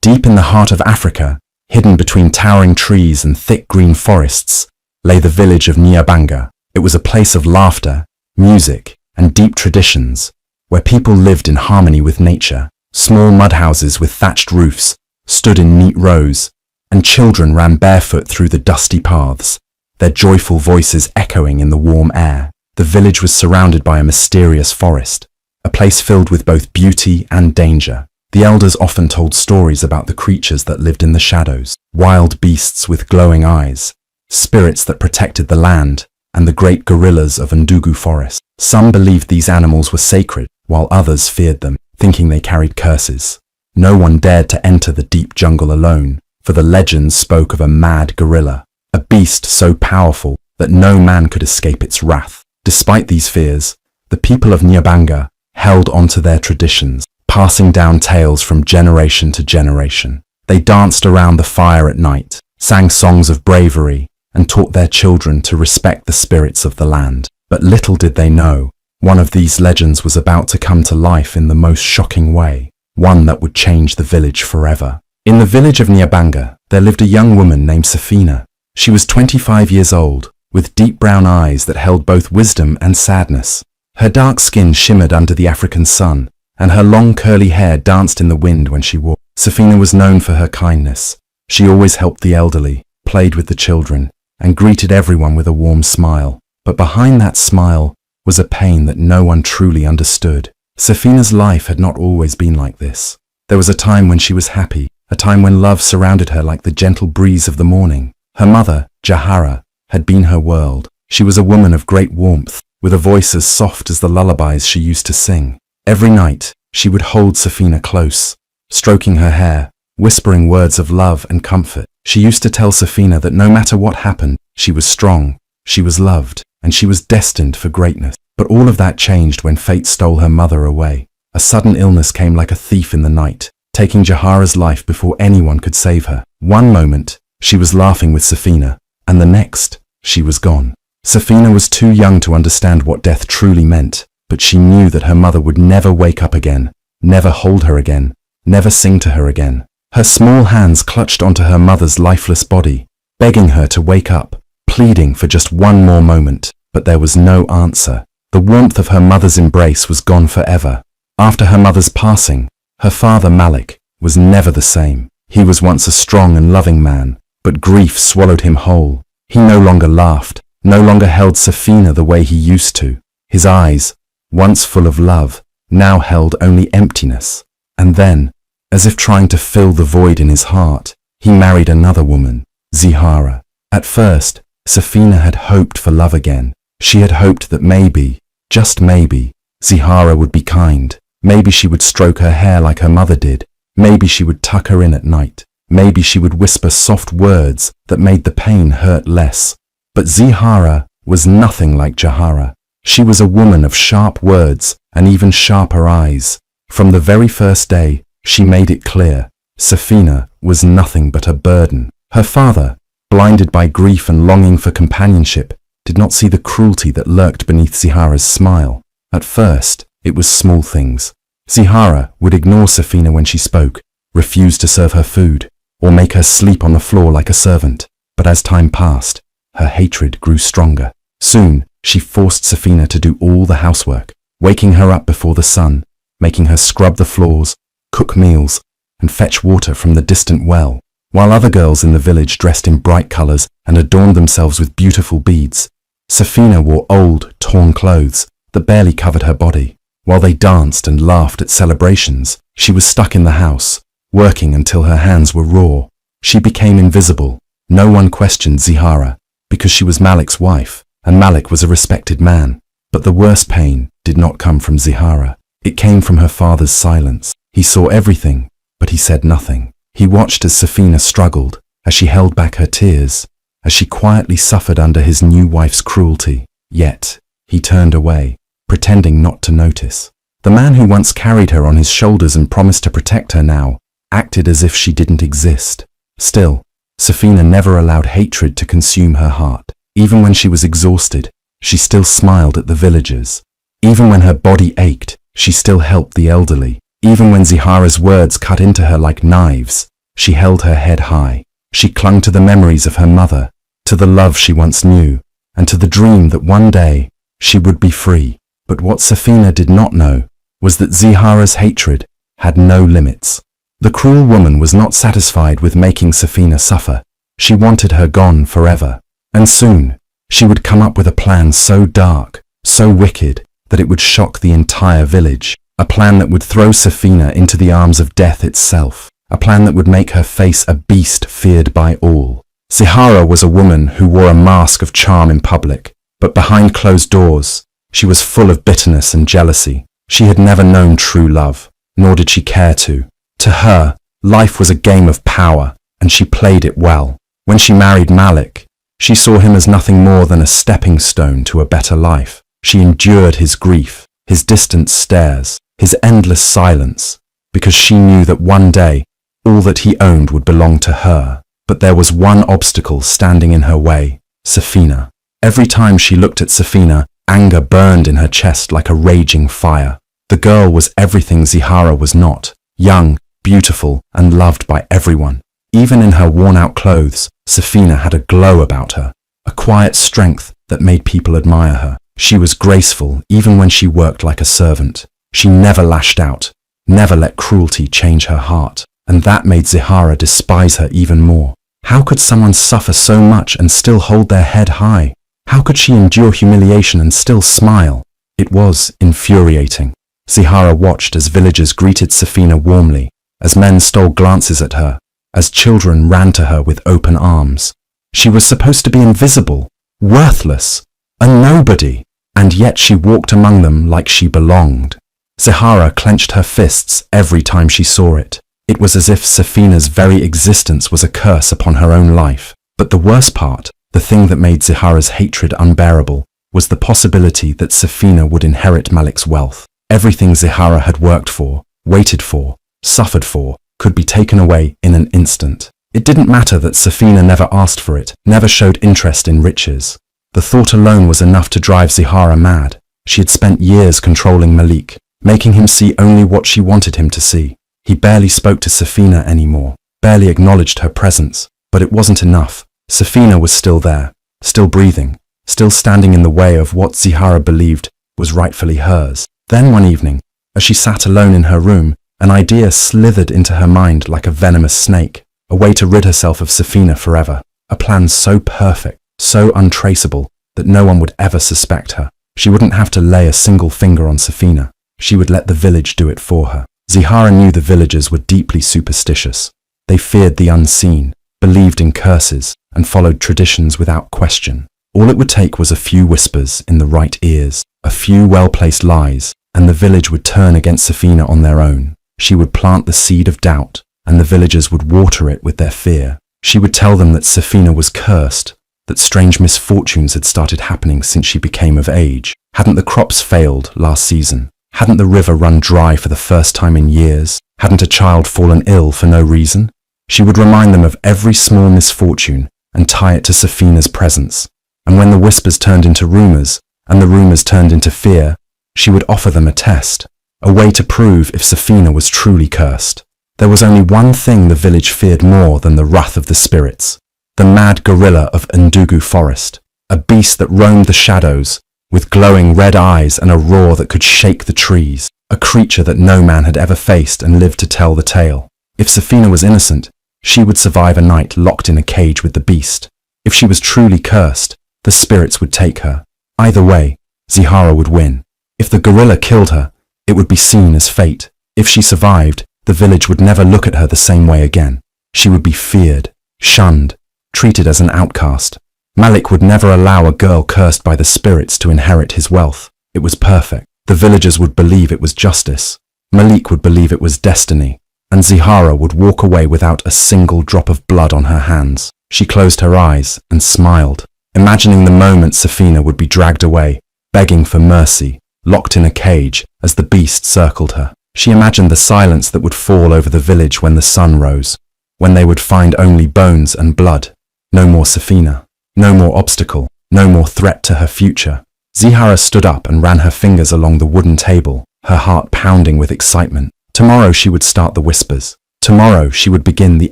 Deep in the heart of Africa, hidden between towering trees and thick green forests, lay the village of Nyabanga. It was a place of laughter, music, and deep traditions, where people lived in harmony with nature. Small mud houses with thatched roofs stood in neat rows, and children ran barefoot through the dusty paths, their joyful voices echoing in the warm air. The village was surrounded by a mysterious forest, a place filled with both beauty and danger. The elders often told stories about the creatures that lived in the shadows, wild beasts with glowing eyes, spirits that protected the land, and the great gorillas of Ndugu Forest. Some believed these animals were sacred, while others feared them, thinking they carried curses. No one dared to enter the deep jungle alone, for the legends spoke of a mad gorilla, a beast so powerful that no man could escape its wrath. Despite these fears, the people of Nyabanga held onto their traditions, passing down tales from generation to generation. They danced around the fire at night, sang songs of bravery, and taught their children to respect the spirits of the land. But little did they know, one of these legends was about to come to life in the most shocking way, one that would change the village forever. In the village of Nyabanga, there lived a young woman named Safina. She was 25 years old, with deep brown eyes that held both wisdom and sadness. Her dark skin shimmered under the African sun, and her long curly hair danced in the wind when she walked. Safina was known for her kindness. She always helped the elderly, played with the children, and greeted everyone with a warm smile. But behind that smile was a pain that no one truly understood. Safina's life had not always been like this. There was a time when she was happy, a time when love surrounded her like the gentle breeze of the morning. Her mother, Jahara, had been her world. She was a woman of great warmth, with a voice as soft as the lullabies she used to sing. Every night, she would hold Safina close, stroking her hair, whispering words of love and comfort. She used to tell Safina that no matter what happened, she was strong, she was loved, and she was destined for greatness. But all of that changed when fate stole her mother away. A sudden illness came like a thief in the night, taking Jahara's life before anyone could save her. One moment, she was laughing with Safina, and the next, she was gone. Safina was too young to understand what death truly meant, but she knew that her mother would never wake up again, never hold her again, never sing to her again. Her small hands clutched onto her mother's lifeless body, begging her to wake up, pleading for just one more moment, but there was no answer. The warmth of her mother's embrace was gone forever. After her mother's passing, her father Malik was never the same. He was once a strong and loving man, but grief swallowed him whole. He no longer laughed, no longer held Safina the way he used to. His eyes, once full of love, now held only emptiness. And then, as if trying to fill the void in his heart, he married another woman, Zihara. At first, Safina had hoped for love again. She had hoped that maybe, just maybe, Zihara would be kind. Maybe she would stroke her hair like her mother did. Maybe she would tuck her in at night. Maybe she would whisper soft words that made the pain hurt less. But Zihara was nothing like Jahara. She was a woman of sharp words and even sharper eyes. From the very first day, she made it clear, Safina was nothing but a burden. Her father, blinded by grief and longing for companionship, did not see the cruelty that lurked beneath Zihara's smile. At first, it was small things. Zihara would ignore Safina when she spoke, refuse to serve her food, or make her sleep on the floor like a servant. But as time passed, her hatred grew stronger. Soon, she forced Safina to do all the housework, waking her up before the sun, making her scrub the floors, cook meals, and fetch water from the distant well. While other girls in the village dressed in bright colors and adorned themselves with beautiful beads, Safina wore old, torn clothes that barely covered her body. While they danced and laughed at celebrations, she was stuck in the house, working until her hands were raw. She became invisible. No one questioned Zihara, because she was Malik's wife, and Malik was a respected man. But the worst pain did not come from Zihara. It came from her father's silence. He saw everything, but he said nothing. He watched as Safina struggled, as she held back her tears, as she quietly suffered under his new wife's cruelty. Yet, he turned away, pretending not to notice. The man who once carried her on his shoulders and promised to protect her now acted as if she didn't exist. Still, Safina never allowed hatred to consume her heart. Even when she was exhausted, she still smiled at the villagers. Even when her body ached, she still helped the elderly. Even when Zihara's words cut into her like knives, She held her head high. She clung to the memories of her mother, to the love she once knew, and to the dream that one day she would be free. But what Safina did not know was that Zihara's hatred had no limits. The cruel woman was not satisfied with making Safina suffer. She wanted her gone forever. And soon, she would come up with a plan so dark, so wicked, that it would shock the entire village. A plan that would throw Safina into the arms of death itself. A plan that would make her face a beast feared by all. Zihara was a woman who wore a mask of charm in public, but behind closed doors, she was full of bitterness and jealousy. She had never known true love, nor did she care to. To her, life was a game of power, and she played it well. When she married Malik, she saw him as nothing more than a stepping stone to a better life. She endured his grief, his distant stares, his endless silence, because she knew that one day, all that he owned would belong to her. But there was one obstacle standing in her way: Safina. Every time she looked at Safina, anger burned in her chest like a raging fire. The girl was everything Zihara was not: young, beautiful, and loved by everyone. Even in her worn-out clothes, Safina had a glow about her, a quiet strength that made people admire her. She was graceful even when she worked like a servant. She never lashed out, never let cruelty change her heart, and that made Zihara despise her even more. How could someone suffer so much and still hold their head high? How could she endure humiliation and still smile? It was infuriating. Zihara watched as villagers greeted Safina warmly, as men stole glances at her, as children ran to her with open arms. She was supposed to be invisible, worthless, a nobody, and yet she walked among them like she belonged. Zihara clenched her fists every time she saw it. It was as if Safina's very existence was a curse upon her own life. But the worst part, the thing that made Zihara's hatred unbearable, was the possibility that Safina would inherit Malik's wealth. Everything Zihara had worked for, waited for, suffered for, could be taken away in an instant. It didn't matter that Safina never asked for it, never showed interest in riches. The thought alone was enough to drive Zihara mad. She had spent years controlling Malik, making him see only what she wanted him to see. He barely spoke to Safina anymore, barely acknowledged her presence. But it wasn't enough. Safina was still there, still breathing, still standing in the way of what Zihara believed was rightfully hers. Then one evening, as she sat alone in her room, an idea slithered into her mind like a venomous snake, a way to rid herself of Safina forever. A plan so perfect, so untraceable, that no one would ever suspect her. She wouldn't have to lay a single finger on Safina. She would let the village do it for her. Zihara knew the villagers were deeply superstitious. They feared the unseen, believed in curses, and followed traditions without question. All it would take was a few whispers in the right ears, a few well-placed lies, and the village would turn against Safina on their own. She would plant the seed of doubt, and the villagers would water it with their fear. She would tell them that Safina was cursed, that strange misfortunes had started happening since she became of age. Hadn't the crops failed last season? Hadn't the river run dry for the first time in years? Hadn't a child fallen ill for no reason? She would remind them of every small misfortune and tie it to Safina's presence. And when the whispers turned into rumors, and the rumors turned into fear, she would offer them a test, a way to prove if Safina was truly cursed. There was only one thing the village feared more than the wrath of the spirits: the mad gorilla of Ndugu Forest, a beast that roamed the shadows, with glowing red eyes and a roar that could shake the trees, a creature that no man had ever faced and lived to tell the tale. If Safina was innocent, she would survive a night locked in a cage with the beast. If she was truly cursed, the spirits would take her. Either way, Zihara would win. If the gorilla killed her, it would be seen as fate. If she survived, the village would never look at her the same way again. She would be feared, shunned, treated as an outcast. Malik would never allow a girl cursed by the spirits to inherit his wealth. It was perfect. The villagers would believe it was justice. Malik would believe it was destiny. And Zihara would walk away without a single drop of blood on her hands. She closed her eyes and smiled, imagining the moment Safina would be dragged away, begging for mercy, locked in a cage as the beast circled her. She imagined the silence that would fall over the village when the sun rose, when they would find only bones and blood. No more Safina. No more obstacle, no more threat to her future. Zihara stood up and ran her fingers along the wooden table, her heart pounding with excitement. Tomorrow she would start the whispers. Tomorrow she would begin the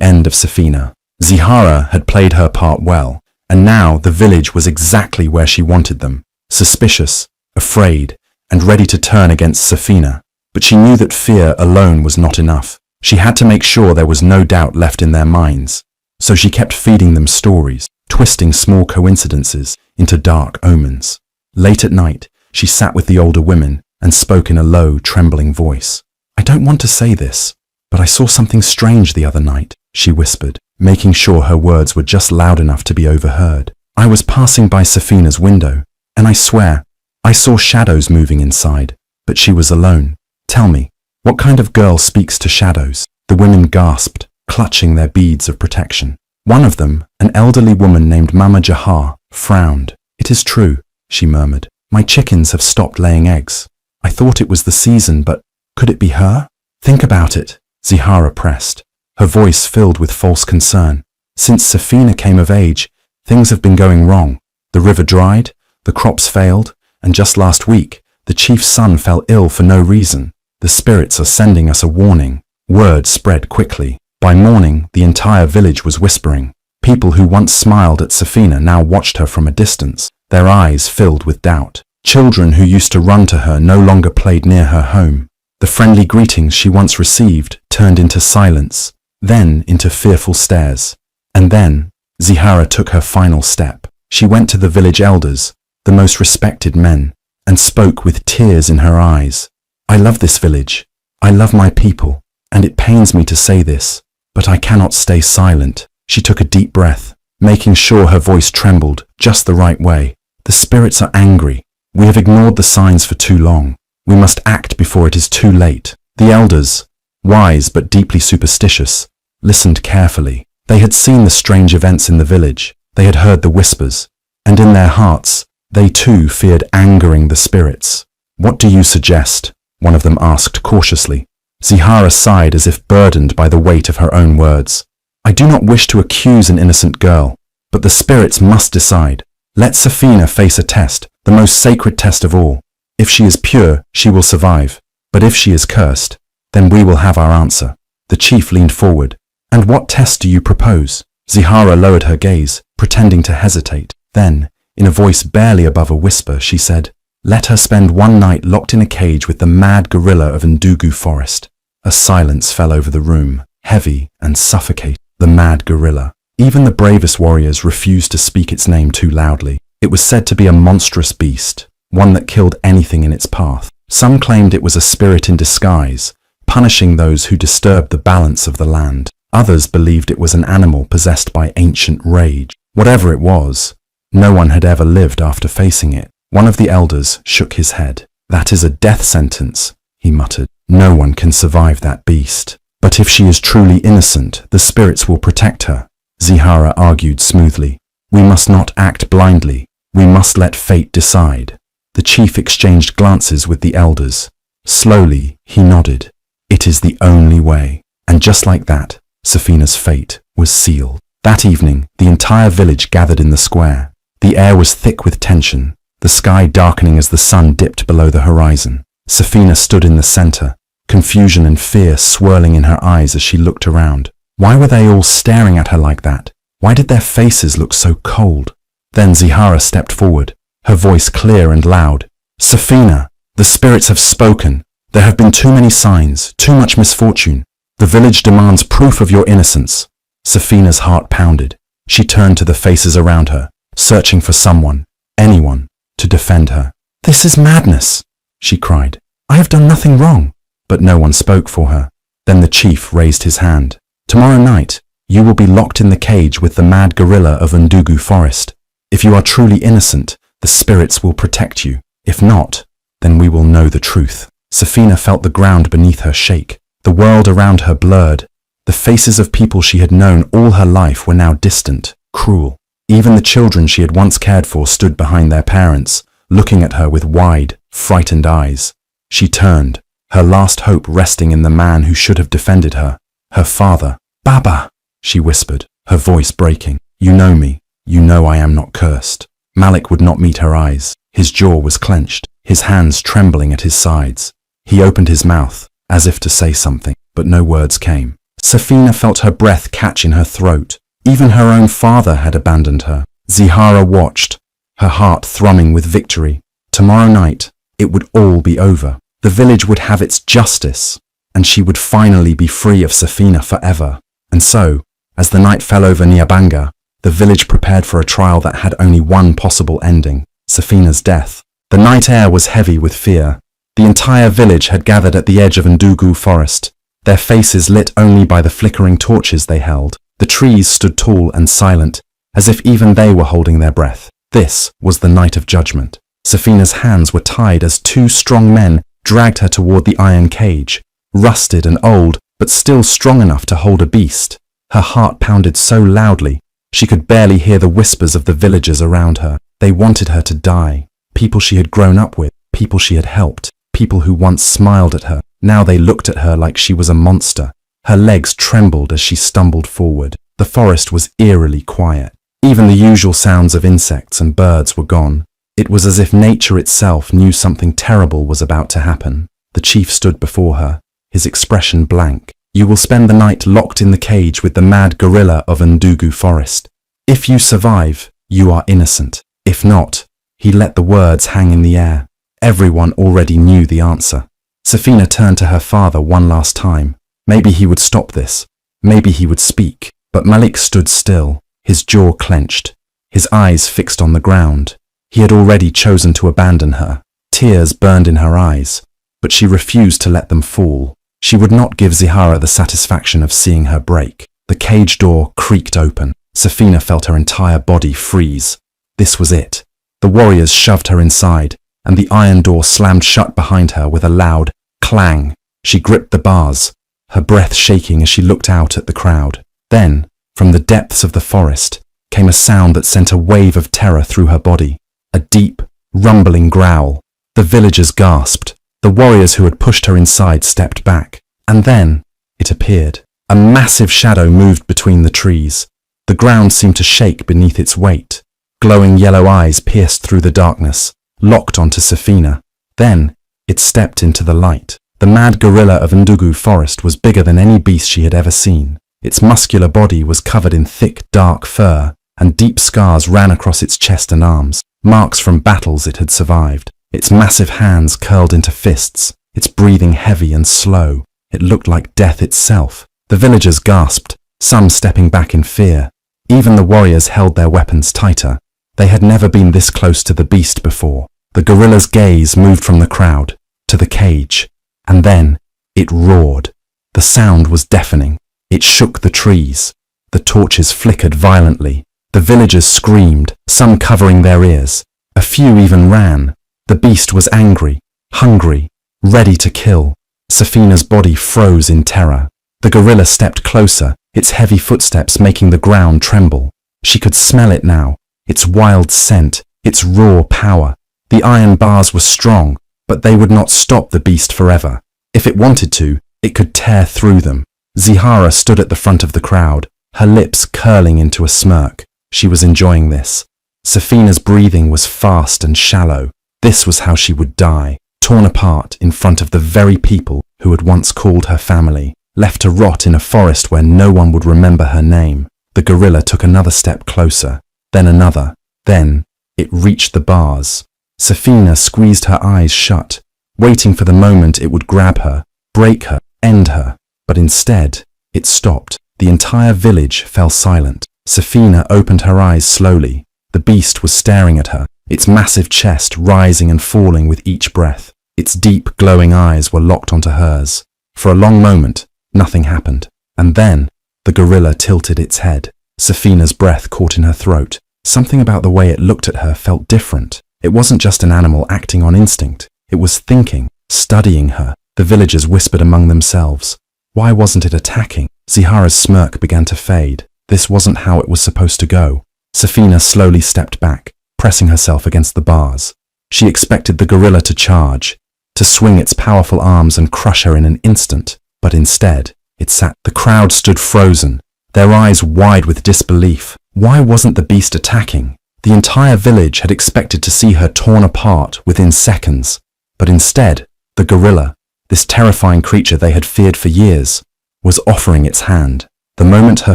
end of Safina. Zihara had played her part well, and now the village was exactly where she wanted them, suspicious, afraid, and ready to turn against Safina. But she knew that fear alone was not enough. She had to make sure there was no doubt left in their minds. So she kept feeding them stories, twisting small coincidences into dark omens. Late at night, she sat with the older women and spoke in a low, trembling voice. "I don't want to say this, but I saw something strange the other night," she whispered, making sure her words were just loud enough to be overheard. "I was passing by Safina's window, and I swear, I saw shadows moving inside, but she was alone. Tell me, what kind of girl speaks to shadows?" The women gasped, clutching their beads of protection. One of them, an elderly woman named Mama Jahar, frowned. "It is true," she murmured. "My chickens have stopped laying eggs. I thought it was the season, but could it be her?" "Think about it," Zihara pressed, her voice filled with false concern. "Since Safina came of age, things have been going wrong. The river dried, the crops failed, and just last week, the chief's son fell ill for no reason. The spirits are sending us a warning." Word spread quickly. By morning, the entire village was whispering. People who once smiled at Safina now watched her from a distance, their eyes filled with doubt. Children who used to run to her no longer played near her home. The friendly greetings she once received turned into silence, then into fearful stares. And then, Zihara took her final step. She went to the village elders, the most respected men, and spoke with tears in her eyes. "I love this village. I love my people, and it pains me to say this, but I cannot stay silent." She took a deep breath, making sure her voice trembled just the right way. "The spirits are angry. We have ignored the signs for too long. We must act before it is too late." The elders, wise but deeply superstitious, listened carefully. They had seen the strange events in the village. They had heard the whispers, and in their hearts, they too feared angering the spirits. "What do you suggest?" one of them asked cautiously. Zihara sighed as if burdened by the weight of her own words. "I do not wish to accuse an innocent girl, but the spirits must decide. Let Safina face a test, the most sacred test of all. If she is pure, she will survive, but if she is cursed, then we will have our answer." The chief leaned forward. "And what test do you propose?" Zihara lowered her gaze, pretending to hesitate. Then, in a voice barely above a whisper, she said, "Let her spend one night locked in a cage with the mad gorilla of Ndugu forest." A silence fell over the room, heavy and suffocating. The mad gorilla. Even the bravest warriors refused to speak its name too loudly. It was said to be a monstrous beast, one that killed anything in its path. Some claimed it was a spirit in disguise, punishing those who disturbed the balance of the land. Others believed it was an animal possessed by ancient rage. Whatever it was, no one had ever lived after facing it. One of the elders shook his head. "That is a death sentence," he muttered. "No one can survive that beast. But if she is truly innocent, the spirits will protect her," Zihara argued smoothly. "We must not act blindly. We must let fate decide." The chief exchanged glances with the elders. Slowly, he nodded. "It is the only way." And just like that, Safina's fate was sealed. That evening, the entire village gathered in the square. The air was thick with tension, the sky darkening as the sun dipped below the horizon. Safina stood in the center, confusion and fear swirling in her eyes as she looked around. Why were they all staring at her like that? Why did their faces look so cold? Then Zihara stepped forward, her voice clear and loud. "Safina, the spirits have spoken. There have been too many signs, too much misfortune. The village demands proof of your innocence." Safina's heart pounded. She turned to the faces around her, searching for someone, anyone, to defend her. "This is madness," she cried. "I have done nothing wrong." But no one spoke for her. Then the chief raised his hand. "Tomorrow night, you will be locked in the cage with the mad gorilla of Ndugu forest. If you are truly innocent, the spirits will protect you. If not, then we will know the truth." Safina felt the ground beneath her shake. The world around her blurred. The faces of people she had known all her life were now distant, cruel. Even the children she had once cared for stood behind their parents, looking at her with wide, frightened eyes. She turned, her last hope resting in the man who should have defended her, her father. "Baba," she whispered, her voice breaking. "You know me. You know I am not cursed." Malik would not meet her eyes. His jaw was clenched, his hands trembling at his sides. He opened his mouth, as if to say something, but no words came. Safina felt her breath catch in her throat. Even her own father had abandoned her. Zihara watched, her heart thrumming with victory. Tomorrow night, it would all be over. The village would have its justice, and she would finally be free of Safina forever. And so, as the night fell over Nyabanga, the village prepared for a trial that had only one possible ending: Safina's death. The night air was heavy with fear. The entire village had gathered at the edge of Ndugu forest, their faces lit only by the flickering torches they held. The trees stood tall and silent, as if even they were holding their breath. This was the night of judgment. Safina's hands were tied as two strong men dragged her toward the iron cage, rusted and old, but still strong enough to hold a beast. Her heart pounded so loudly, she could barely hear the whispers of the villagers around her. They wanted her to die. People she had grown up with, people she had helped, people who once smiled at her. Now they looked at her like she was a monster. Her legs trembled as she stumbled forward. The forest was eerily quiet. Even the usual sounds of insects and birds were gone. It was as if nature itself knew something terrible was about to happen. The chief stood before her, his expression blank. "You will spend the night locked in the cage with the mad gorilla of Ndugu forest. If you survive, you are innocent. If not," he let the words hang in the air. Everyone already knew the answer. Safina turned to her father one last time. Maybe he would stop this. Maybe he would speak. But Malik stood still, his jaw clenched, his eyes fixed on the ground. He had already chosen to abandon her. Tears burned in her eyes, but she refused to let them fall. She would not give Zihara the satisfaction of seeing her break. The cage door creaked open. Safina felt her entire body freeze. This was it. The warriors shoved her inside, and the iron door slammed shut behind her with a loud clang. She gripped the bars, her breath shaking as she looked out at the crowd. Then, from the depths of the forest, came a sound that sent a wave of terror through her body. A deep, rumbling growl. The villagers gasped. The warriors who had pushed her inside stepped back. And then, it appeared. A massive shadow moved between the trees. The ground seemed to shake beneath its weight. Glowing yellow eyes pierced through the darkness, locked onto Safina. Then, it stepped into the light. The mad gorilla of Ndugu forest was bigger than any beast she had ever seen. Its muscular body was covered in thick, dark fur, and deep scars ran across its chest and arms, marks from battles it had survived. Its massive hands curled into fists, its breathing heavy and slow. It looked like death itself. The villagers gasped, some stepping back in fear. Even the warriors held their weapons tighter. They had never been this close to the beast before. The gorilla's gaze moved from the crowd to the cage, and then it roared. The sound was deafening. It shook the trees. The torches flickered violently. The villagers screamed, some covering their ears. A few even ran. The beast was angry, hungry, ready to kill. Safina's body froze in terror. The gorilla stepped closer, its heavy footsteps making the ground tremble. She could smell it now, its wild scent, its raw power. The iron bars were strong, but they would not stop the beast forever. If it wanted to, it could tear through them. Zihara stood at the front of the crowd, her lips curling into a smirk. She was enjoying this. Safina's breathing was fast and shallow. This was how she would die, torn apart in front of the very people who had once called her family, left to rot in a forest where no one would remember her name. The gorilla took another step closer, then another. Then it reached the bars. Safina squeezed her eyes shut, waiting for the moment it would grab her, break her, end her. But instead, it stopped. The entire village fell silent. Safina opened her eyes slowly. The beast was staring at her, its massive chest rising and falling with each breath. Its deep, glowing eyes were locked onto hers. For a long moment, nothing happened. And then, the gorilla tilted its head. Safina's breath caught in her throat. Something about the way it looked at her felt different. It wasn't just an animal acting on instinct. It was thinking, studying her. The villagers whispered among themselves. Why wasn't it attacking? Zihara's smirk began to fade. This wasn't how it was supposed to go. Safina slowly stepped back, pressing herself against the bars. She expected the gorilla to charge, to swing its powerful arms and crush her in an instant. But instead, it sat. The crowd stood frozen, their eyes wide with disbelief. Why wasn't the beast attacking? The entire village had expected to see her torn apart within seconds. But instead, the gorilla, this terrifying creature they had feared for years, was offering its hand. The moment her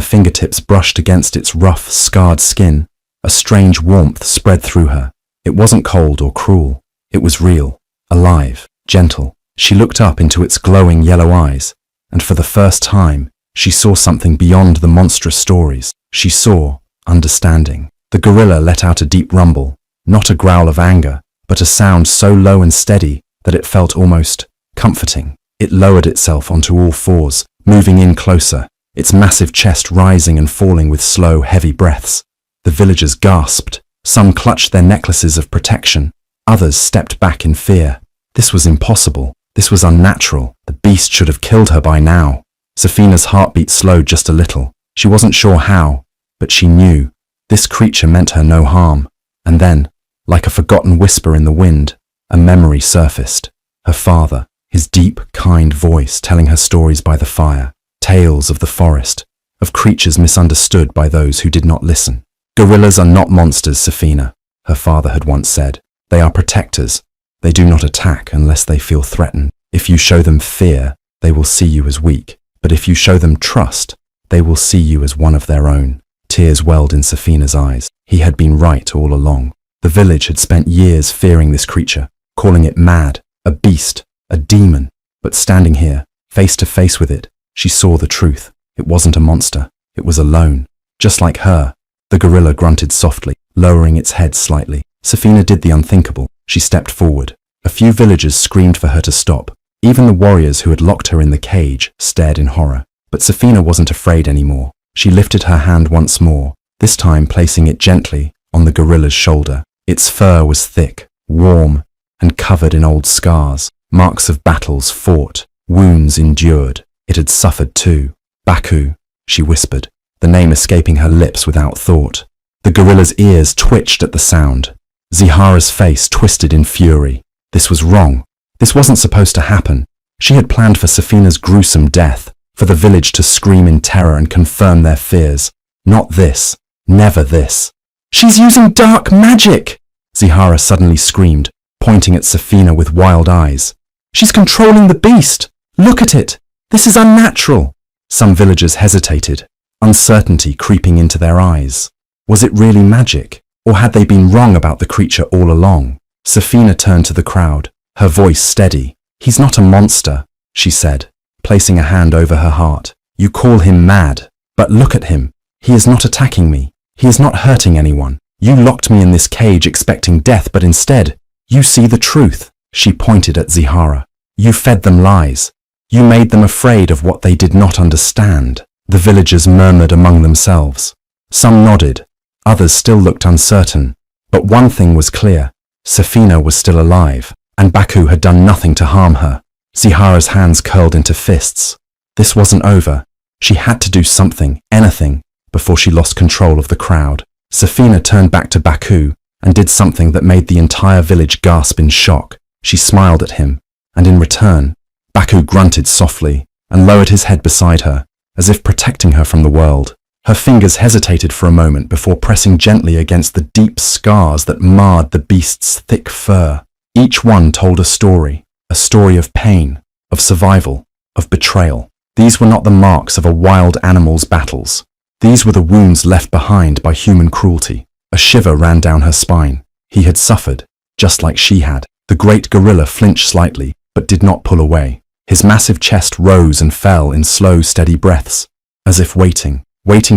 fingertips brushed against its rough, scarred skin, a strange warmth spread through her. It wasn't cold or cruel. It was real, alive, gentle. She looked up into its glowing yellow eyes, and for the first time, she saw something beyond the monstrous stories. She saw understanding. The gorilla let out a deep rumble, not a growl of anger, but a sound so low and steady that it felt almost comforting. It lowered itself onto all fours, moving in closer, its massive chest rising and falling with slow, heavy breaths. The villagers gasped. Some clutched their necklaces of protection. Others stepped back in fear. This was impossible. This was unnatural. The beast should have killed her by now. Safina's heartbeat slowed just a little. She wasn't sure how, but she knew. This creature meant her no harm. And then, like a forgotten whisper in the wind, a memory surfaced. Her father, his deep, kind voice telling her stories by the fire, tales of the forest, of creatures misunderstood by those who did not listen. Gorillas are not monsters, Safina, her father had once said. They are protectors. They do not attack unless they feel threatened. If you show them fear, they will see you as weak. But if you show them trust, they will see you as one of their own. Tears welled in Safina's eyes. He had been right all along. The village had spent years fearing this creature, calling it mad, a beast, a demon. But standing here, face to face with it, she saw the truth. It wasn't a monster. It was alone. Just like her. The gorilla grunted softly, lowering its head slightly. Safina did the unthinkable. She stepped forward. A few villagers screamed for her to stop. Even the warriors who had locked her in the cage stared in horror. But Safina wasn't afraid anymore. She lifted her hand once more, this time placing it gently on the gorilla's shoulder. Its fur was thick, warm, and covered in old scars, marks of battles fought, wounds endured. It had suffered too. Baku, she whispered, the name escaping her lips without thought. The gorilla's ears twitched at the sound. Zihara's face twisted in fury. This was wrong. This wasn't supposed to happen. She had planned for Safina's gruesome death, for the village to scream in terror and confirm their fears. Not this. Never this. She's using dark magic! Zihara suddenly screamed, pointing at Safina with wild eyes. She's controlling the beast! Look at it! This is unnatural! Some villagers hesitated, uncertainty creeping into their eyes. Was it really magic? Or had they been wrong about the creature all along? Safina turned to the crowd, her voice steady. He's not a monster, she said, placing a hand over her heart. You call him mad, but look at him. He is not attacking me. He is not hurting anyone. You locked me in this cage expecting death, but instead, you see the truth. She pointed at Zihara. You fed them lies. You made them afraid of what they did not understand. The villagers murmured among themselves. Some nodded. Others still looked uncertain. But one thing was clear. Safina was still alive, and Baku had done nothing to harm her. Zihara's hands curled into fists. This wasn't over. She had to do something, anything, before she lost control of the crowd. Safina turned back to Baku and did something that made the entire village gasp in shock. She smiled at him, and in return, Baku grunted softly and lowered his head beside her, as if protecting her from the world. Her fingers hesitated for a moment before pressing gently against the deep scars that marred the beast's thick fur. Each one told a story of pain, of survival, of betrayal. These were not the marks of a wild animal's battles. These were the wounds left behind by human cruelty. A shiver ran down her spine. He had suffered, just like she had. The great gorilla flinched slightly, but did not pull away. His massive chest rose and fell in slow, steady breaths, as if waiting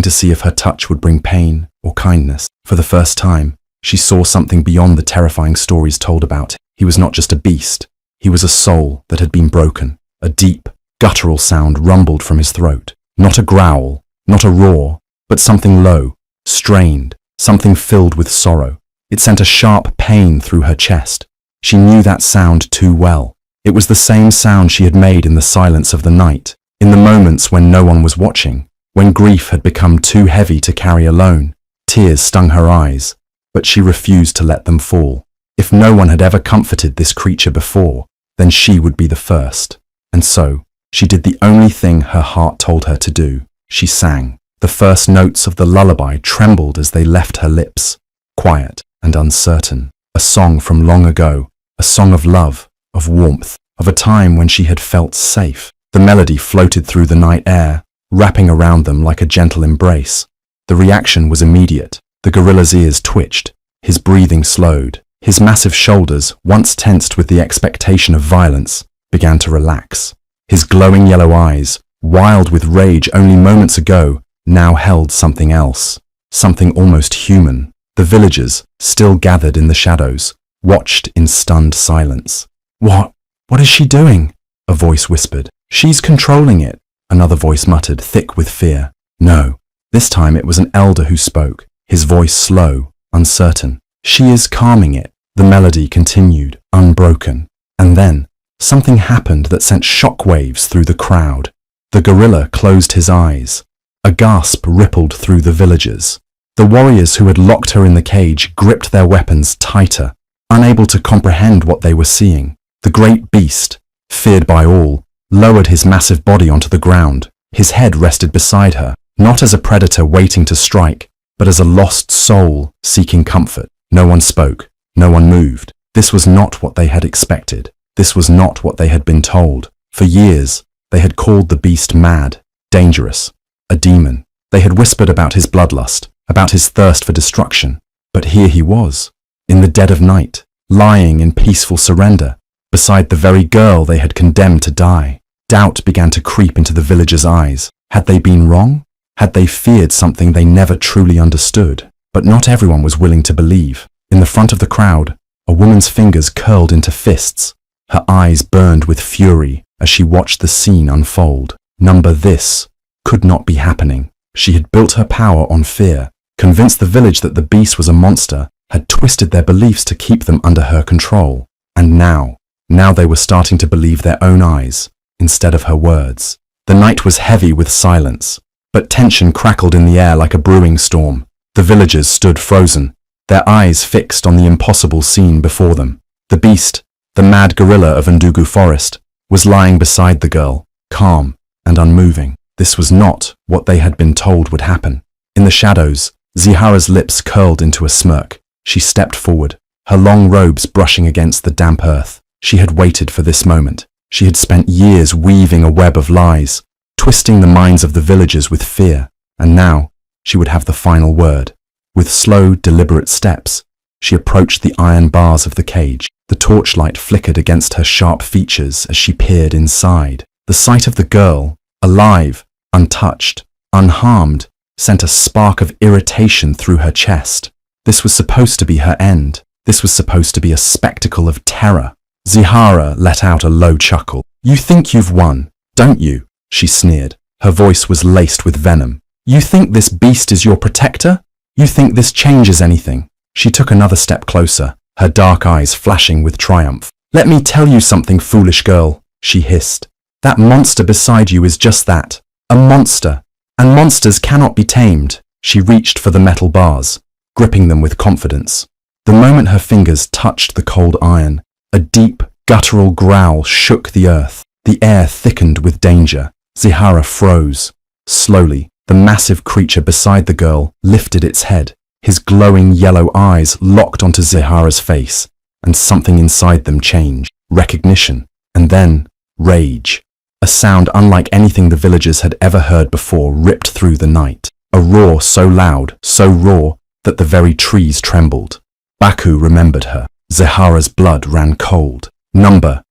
to see if her touch would bring pain or kindness. For the first time, she saw something beyond the terrifying stories told about him. He was not just a beast. He was a soul that had been broken. A deep, guttural sound rumbled from his throat. Not a growl, not a roar, but something low, strained, something filled with sorrow. It sent a sharp pain through her chest. She knew that sound too well. It was the same sound she had made in the silence of the night, in the moments when no one was watching, when grief had become too heavy to carry alone. Tears stung her eyes, but she refused to let them fall. If no one had ever comforted this creature before, then she would be the first. And so, she did the only thing her heart told her to do. She sang. The first notes of the lullaby trembled as they left her lips, quiet and uncertain. A song from long ago, a song of love, of warmth, of a time when she had felt safe. The melody floated through the night air, wrapping around them like a gentle embrace. The reaction was immediate. The gorilla's ears twitched, his breathing slowed. His massive shoulders, once tensed with the expectation of violence, began to relax. His glowing yellow eyes, wild with rage only moments ago, now held something else, something almost human. The villagers, still gathered in the shadows, watched in stunned silence. What is she doing? A voice whispered. She's controlling it, another voice muttered, thick with fear. No, this time it was an elder who spoke, his voice slow, uncertain. She is calming it. The melody continued, unbroken. And then, something happened that sent shockwaves through the crowd. The gorilla closed his eyes. A gasp rippled through the villagers. The warriors who had locked her in the cage gripped their weapons tighter, unable to comprehend what they were seeing. The great beast, feared by all, lowered his massive body onto the ground. His head rested beside her, not as a predator waiting to strike, but as a lost soul seeking comfort. No one spoke. No one moved. This was not what they had expected. This was not what they had been told. For years, they had called the beast mad, dangerous, a demon. They had whispered about his bloodlust, about his thirst for destruction. But here he was, in the dead of night, lying in peaceful surrender, beside the very girl they had condemned to die. Doubt began to creep into the villagers' eyes. Had they been wrong? Had they feared something they never truly understood? But not everyone was willing to believe. In the front of the crowd, a woman's fingers curled into fists. Her eyes burned with fury as she watched the scene unfold. This could not be happening. She had built her power on fear, convinced the village that the beast was a monster, had twisted their beliefs to keep them under her control. And now they were starting to believe their own eyes instead of her words. The night was heavy with silence, but tension crackled in the air like a brewing storm. The villagers stood frozen, their eyes fixed on the impossible scene before them. The beast, the mad gorilla of Ndugu Forest, was lying beside the girl, calm and unmoving. This was not what they had been told would happen. In the shadows, Zihara's lips curled into a smirk. She stepped forward, her long robes brushing against the damp earth. She had waited for this moment. She had spent years weaving a web of lies, twisting the minds of the villagers with fear, and now she would have the final word. With slow, deliberate steps, she approached the iron bars of the cage. The torchlight flickered against her sharp features as she peered inside. The sight of the girl, alive, untouched, unharmed, sent a spark of irritation through her chest. This was supposed to be her end. This was supposed to be a spectacle of terror. Zihara let out a low chuckle. "You think you've won, don't you?" she sneered. Her voice was laced with venom. "You think this beast is your protector? You think this changes anything?" She took another step closer, her dark eyes flashing with triumph. "Let me tell you something, foolish girl," she hissed. "That monster beside you is just that, a monster, and monsters cannot be tamed." She reached for the metal bars, gripping them with confidence. The moment her fingers touched the cold iron, a deep, guttural growl shook the earth. The air thickened with danger. Zihara froze. Slowly, the massive creature beside the girl lifted its head. His glowing yellow eyes locked onto Zihara's face, and something inside them changed. Recognition, and then rage. A sound unlike anything the villagers had ever heard before ripped through the night. A roar so loud, so raw, that the very trees trembled. Baku remembered her. Zihara's blood ran cold. No,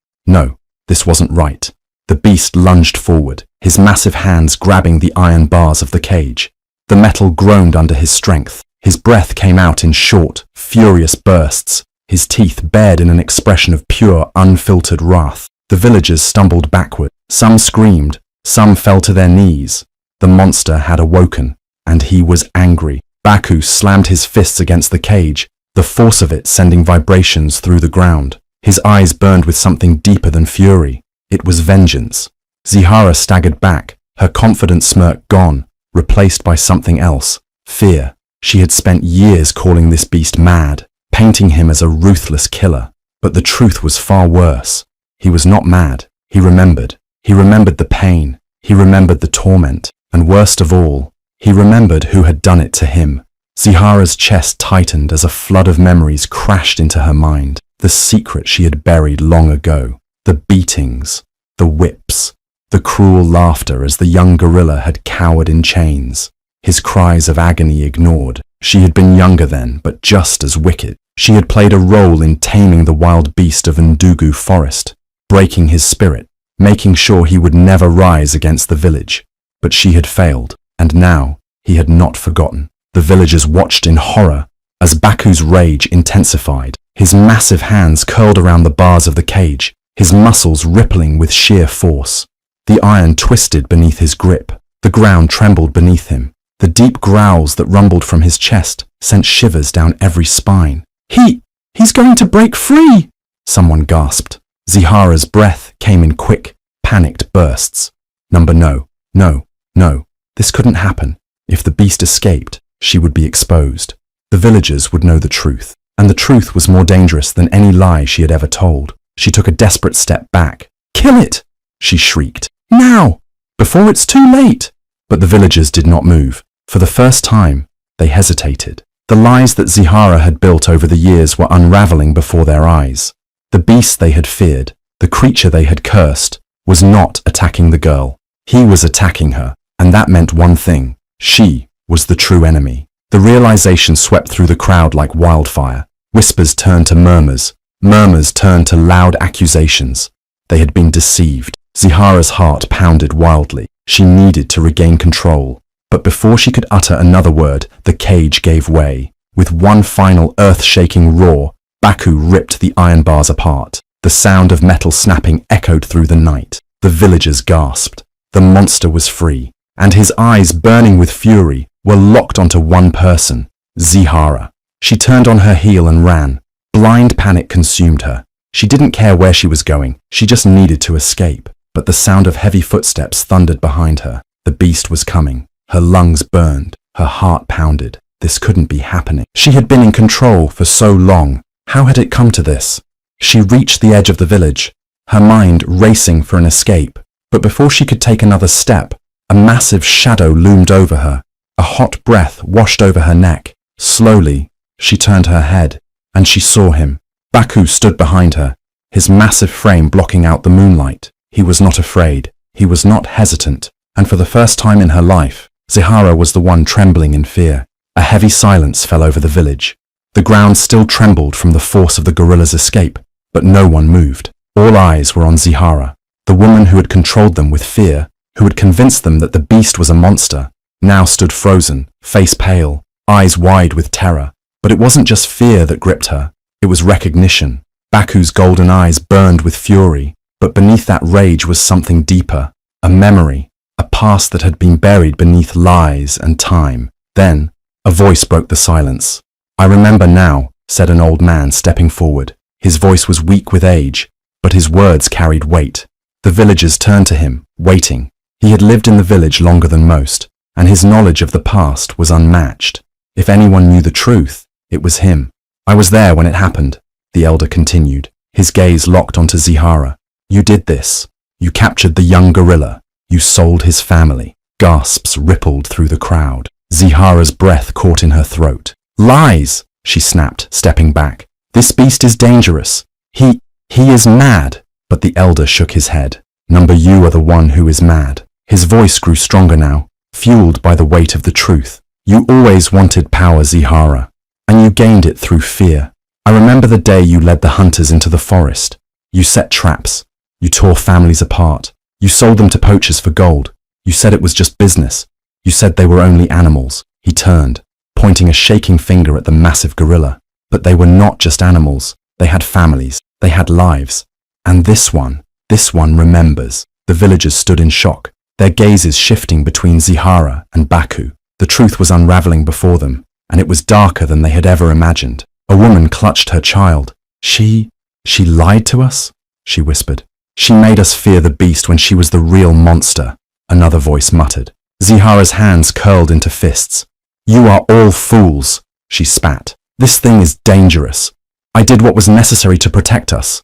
this wasn't right. The beast lunged forward, his massive hands grabbing the iron bars of the cage. The metal groaned under his strength. His breath came out in short, furious bursts, his teeth bared in an expression of pure, unfiltered wrath. The villagers stumbled backward. Some screamed, some fell to their knees. The monster had awoken, and he was angry. Baku slammed his fists against the cage, the force of it sending vibrations through the ground. His eyes burned with something deeper than fury. It was vengeance. Zihara staggered back, her confident smirk gone, replaced by something else, fear. She had spent years calling this beast mad, painting him as a ruthless killer. But the truth was far worse. He was not mad. He remembered. He remembered the pain. He remembered the torment. And worst of all, he remembered who had done it to him. Zihara's chest tightened as a flood of memories crashed into her mind. The secret she had buried long ago. The beatings, the whips, The cruel laughter as the young gorilla had cowered in chains, his cries of agony ignored. She had been younger then, but just as wicked. She had played a role in taming the wild beast of Ndugu forest, breaking his spirit, making sure he would never rise against the village. But she had failed, and now he had not forgotten. The villagers watched in horror as Baku's rage intensified, his massive hands curled around the bars of the cage, his muscles rippling with sheer force. The iron twisted beneath his grip. The ground trembled beneath him. The deep growls that rumbled from his chest sent shivers down every spine. He's going to break free! Someone gasped. Zihara's breath came in quick, panicked bursts. No, this couldn't happen. If the beast escaped, she would be exposed. The villagers would know the truth, and the truth was more dangerous than any lie she had ever told. She took a desperate step back. "Kill it!" she shrieked. "Now! Before it's too late!" But the villagers did not move. For the first time, they hesitated. The lies that Zihara had built over the years were unraveling before their eyes. The beast they had feared, the creature they had cursed, was not attacking the girl. He was attacking her, and that meant one thing. She was the true enemy. The realization swept through the crowd like wildfire. Whispers turned to murmurs. Murmurs turned to loud accusations. They had been deceived. Zihara's heart pounded wildly. She needed to regain control. But before she could utter another word, the cage gave way. With one final earth-shaking roar, Baku ripped the iron bars apart. The sound of metal snapping echoed through the night. The villagers gasped. The monster was free, and his eyes, burning with fury, were locked onto one person, Zihara. She turned on her heel and ran. Blind panic consumed her. She didn't care where she was going. She just needed to escape. But the sound of heavy footsteps thundered behind her. The beast was coming. Her lungs burned. Her heart pounded. This couldn't be happening. She had been in control for so long. How had it come to this? She reached the edge of the village, her mind racing for an escape. But before she could take another step, a massive shadow loomed over her. A hot breath washed over her neck. Slowly, she turned her head, and she saw him. Baku stood behind her, his massive frame blocking out the moonlight. He was not afraid. He was not hesitant. And for the first time in her life, Zihara was the one trembling in fear. A heavy silence fell over the village. The ground still trembled from the force of the gorilla's escape, but no one moved. All eyes were on Zihara, the woman who had controlled them with fear, who had convinced them that the beast was a monster, now stood frozen, face pale, eyes wide with terror. But it wasn't just fear that gripped her, it was recognition. Baku's golden eyes burned with fury, but beneath that rage was something deeper, a memory, a past that had been buried beneath lies and time. Then, a voice broke the silence. "I remember now," said an old man stepping forward. His voice was weak with age, but his words carried weight. The villagers turned to him, waiting. He had lived in the village longer than most, and his knowledge of the past was unmatched. If anyone knew the truth, it was him. "I was there when it happened," the elder continued, his gaze locked onto Zihara. "You did this. You captured the young gorilla. You sold his family." Gasps rippled through the crowd. Zihara's breath caught in her throat. "Lies!" she snapped, stepping back. "This beast is dangerous. He is mad." But the elder shook his head. "You are the one who is mad." His voice grew stronger now, fueled by the weight of the truth. "You always wanted power, Zihara, and you gained it through fear. I remember the day you led the hunters into the forest. You set traps. You tore families apart. You sold them to poachers for gold. You said it was just business. You said they were only animals." He turned, pointing a shaking finger at the massive gorilla. But they were not just animals. They had families. They had lives. And this one remembers. The villagers stood in shock, their gazes shifting between Zihara and Baku. The truth was unraveling before them, and it was darker than they had ever imagined. A woman clutched her child. She lied to us?" she whispered. "She made us fear the beast when she was the real monster," another voice muttered. Zihara's hands curled into fists. "You are all fools," she spat. "This thing is dangerous. I did what was necessary to protect us.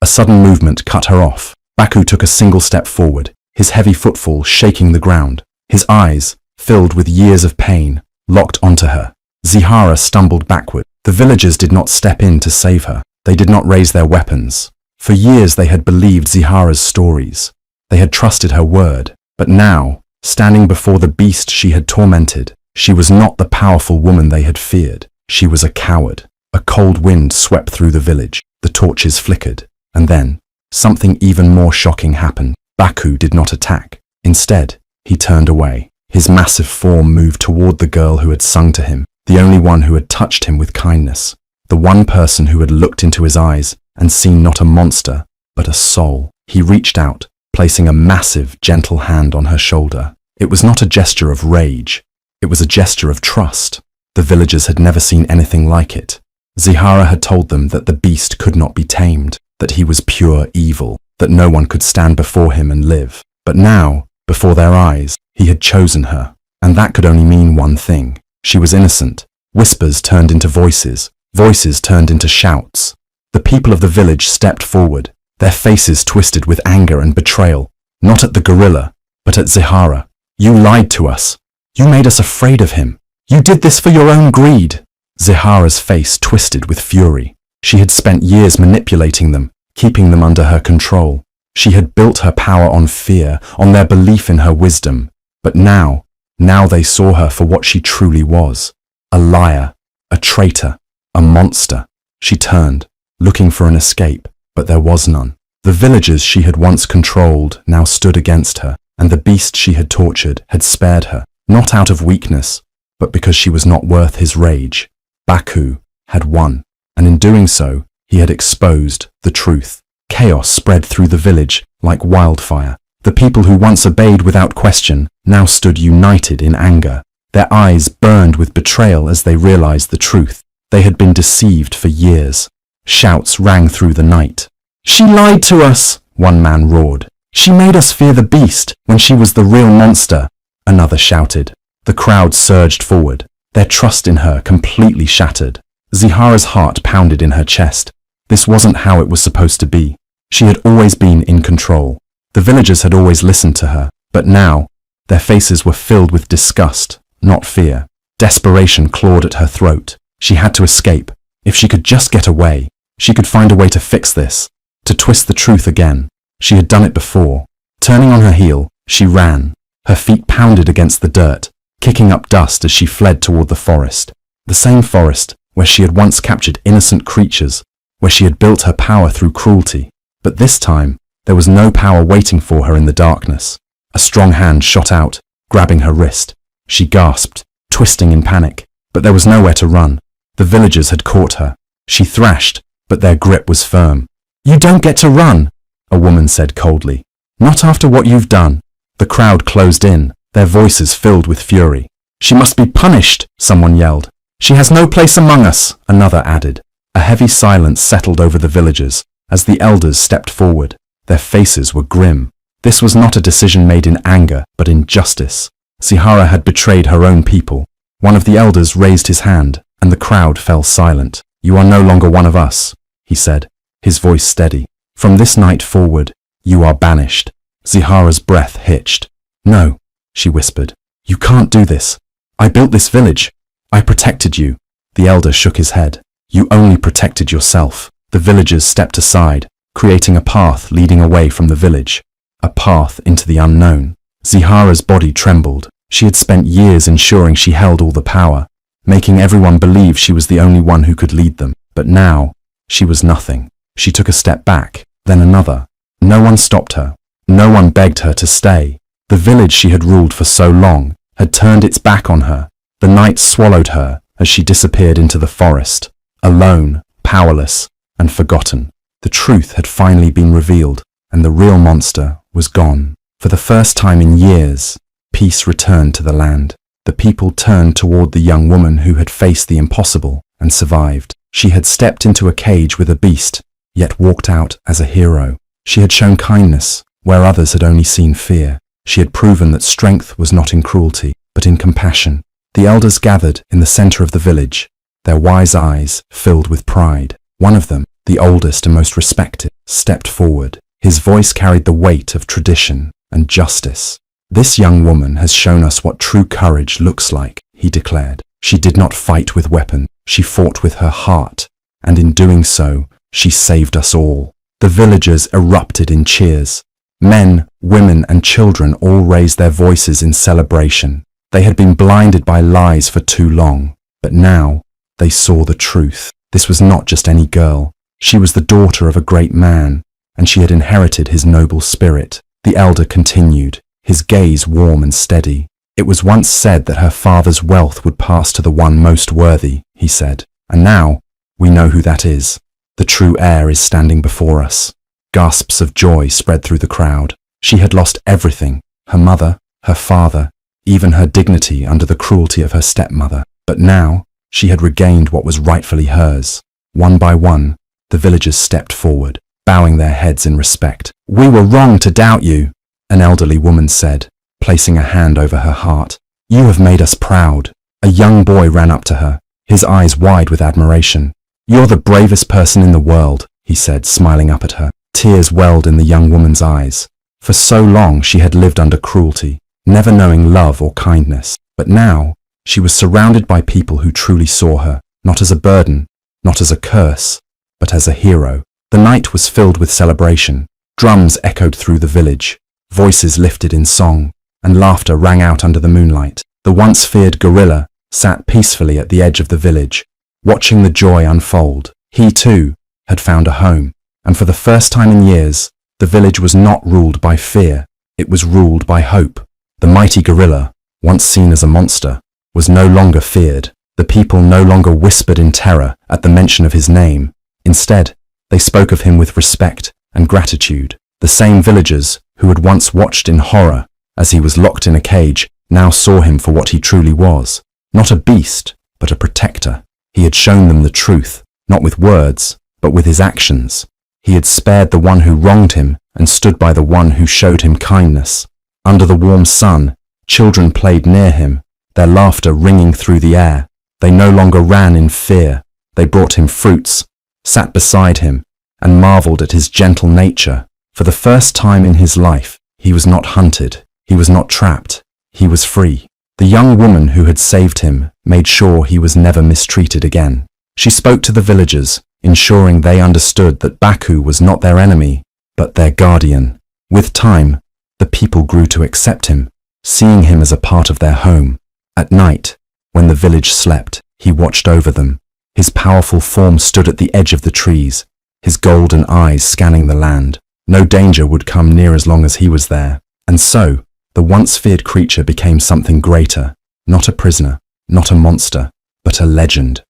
A sudden movement cut her off. Baku took a single step forward, his heavy footfall shaking the ground. His eyes, filled with years of pain, locked onto her. Zihara stumbled backward. The villagers did not step in to save her. They did not raise their weapons. For years they had believed Zihara's stories. They had trusted her word. But now, standing before the beast she had tormented, she was not the powerful woman they had feared. She was a coward. A cold wind swept through the village. The torches flickered. And then, something even more shocking happened. Baku did not attack. Instead, he turned away. His massive form moved toward the girl who had sung to him, the only one who had touched him with kindness, the one person who had looked into his eyes and seen not a monster, but a soul. He reached out, placing a massive, gentle hand on her shoulder. It was not a gesture of rage. It was a gesture of trust. The villagers had never seen anything like it. Zihara had told them that the beast could not be tamed, that he was pure evil, that no one could stand before him and live. But now, before their eyes, he had chosen her, and that could only mean one thing. She was innocent. Whispers turned into voices. Voices turned into shouts. The people of the village stepped forward, their faces twisted with anger and betrayal, not at the gorilla, but at Zihara. You lied to us. You made us afraid of him. You did this for your own greed. Zihara's face twisted with fury. She had spent years manipulating them, keeping them under her control. She had built her power on fear, on their belief in her wisdom. But now they saw her for what she truly was. A liar, a traitor, a monster. She turned, looking for an escape, but there was none. The villagers she had once controlled now stood against her, and the beast she had tortured had spared her, not out of weakness, but because she was not worth his rage. Baku had won, and in doing so, he had exposed the truth. Chaos spread through the village like wildfire. The people who once obeyed without question now stood united in anger. Their eyes burned with betrayal as they realized the truth. They had been deceived for years. Shouts rang through the night. "She lied to us," one man roared. "She made us fear the beast when she was the real monster," another shouted. The crowd surged forward, their trust in her completely shattered. Zihara's heart pounded in her chest. This wasn't how it was supposed to be. She had always been in control. The villagers had always listened to her, but now, their faces were filled with disgust, not fear. Desperation clawed at her throat. She had to escape. If she could just get away, she could find a way to fix this, to twist the truth again. She had done it before. Turning on her heel, she ran. Her feet pounded against the dirt, kicking up dust as she fled toward the forest. The same forest where she had once captured innocent creatures, where she had built her power through cruelty. But this time, there was no power waiting for her in the darkness. A strong hand shot out, grabbing her wrist. She gasped, twisting in panic, but there was nowhere to run. The villagers had caught her. She thrashed, but their grip was firm. "You don't get to run," a woman said coldly. "Not after what you've done." The crowd closed in, their voices filled with fury. "She must be punished," someone yelled. "She has no place among us," another added. A heavy silence settled over the villagers as the elders stepped forward. Their faces were grim. This was not a decision made in anger, but in justice. Zihara had betrayed her own people. One of the elders raised his hand, and the crowd fell silent. "You are no longer one of us," he said, his voice steady. "From this night forward, you are banished." Zihara's breath hitched. "No," she whispered. "You can't do this. I built this village. I protected you." The elder shook his head. "You only protected yourself." The villagers stepped aside, creating a path leading away from the village. A path into the unknown. Zihara's body trembled. She had spent years ensuring she held all the power, making everyone believe she was the only one who could lead them. But now, she was nothing. She took a step back, then another. No one stopped her. No one begged her to stay. The village she had ruled for so long had turned its back on her. The night swallowed her as she disappeared into the forest, alone, powerless, and forgotten. The truth had finally been revealed, and the real monster was gone. For the first time in years, peace returned to the land. The people turned toward the young woman who had faced the impossible and survived. She had stepped into a cage with a beast, yet walked out as a hero. She had shown kindness where others had only seen fear. She had proven that strength was not in cruelty, but in compassion. The elders gathered in the center of the village, their wise eyes filled with pride. One of them, the oldest and most respected, stepped forward. His voice carried the weight of tradition and justice. "This young woman has shown us what true courage looks like," he declared. "She did not fight with weapons. She fought with her heart, and in doing so, she saved us all." The villagers erupted in cheers. Men, women, and children all raised their voices in celebration. They had been blinded by lies for too long, but now they saw the truth. This was not just any girl. She was the daughter of a great man, and she had inherited his noble spirit. The elder continued, his gaze warm and steady. It was once said that her father's wealth would pass to the one most worthy, he said, and now we know who that is. The true heir is standing before us. Gasps of joy spread through the crowd. She had lost everything, her mother, her father, even her dignity under the cruelty of her stepmother. But now she had regained what was rightfully hers. One by one, the villagers stepped forward, bowing their heads in respect. "We were wrong to doubt you," an elderly woman said, placing a hand over her heart. "You have made us proud." A young boy ran up to her, his eyes wide with admiration. "You're the bravest person in the world," he said, smiling up at her. Tears welled in the young woman's eyes. For so long she had lived under cruelty, never knowing love or kindness. But now she was surrounded by people who truly saw her, not as a burden, not as a curse, but as a hero. The night was filled with celebration. Drums echoed through the village, voices lifted in song, and laughter rang out under the moonlight. The once feared gorilla sat peacefully at the edge of the village, watching the joy unfold. He too had found a home, and for the first time in years, the village was not ruled by fear, it was ruled by hope. The mighty gorilla, once seen as a monster, was no longer feared. The people no longer whispered in terror at the mention of his name. Instead, they spoke of him with respect and gratitude. The same villagers who had once watched in horror as he was locked in a cage now saw him for what he truly was. Not a beast, but a protector. He had shown them the truth, not with words, but with his actions. He had spared the one who wronged him and stood by the one who showed him kindness. Under the warm sun, children played near him, their laughter ringing through the air. They no longer ran in fear. They brought him fruits, sat beside him, and marveled at his gentle nature. For the first time in his life, he was not hunted. He was not trapped. He was free. The young woman who had saved him made sure he was never mistreated again. She spoke to the villagers, ensuring they understood that Baku was not their enemy, but their guardian. With time, the people grew to accept him, seeing him as a part of their home. At night, when the village slept, he watched over them. His powerful form stood at the edge of the trees, his golden eyes scanning the land. No danger would come near as long as he was there. And so, the once feared creature became something greater, not a prisoner, not a monster, but a legend.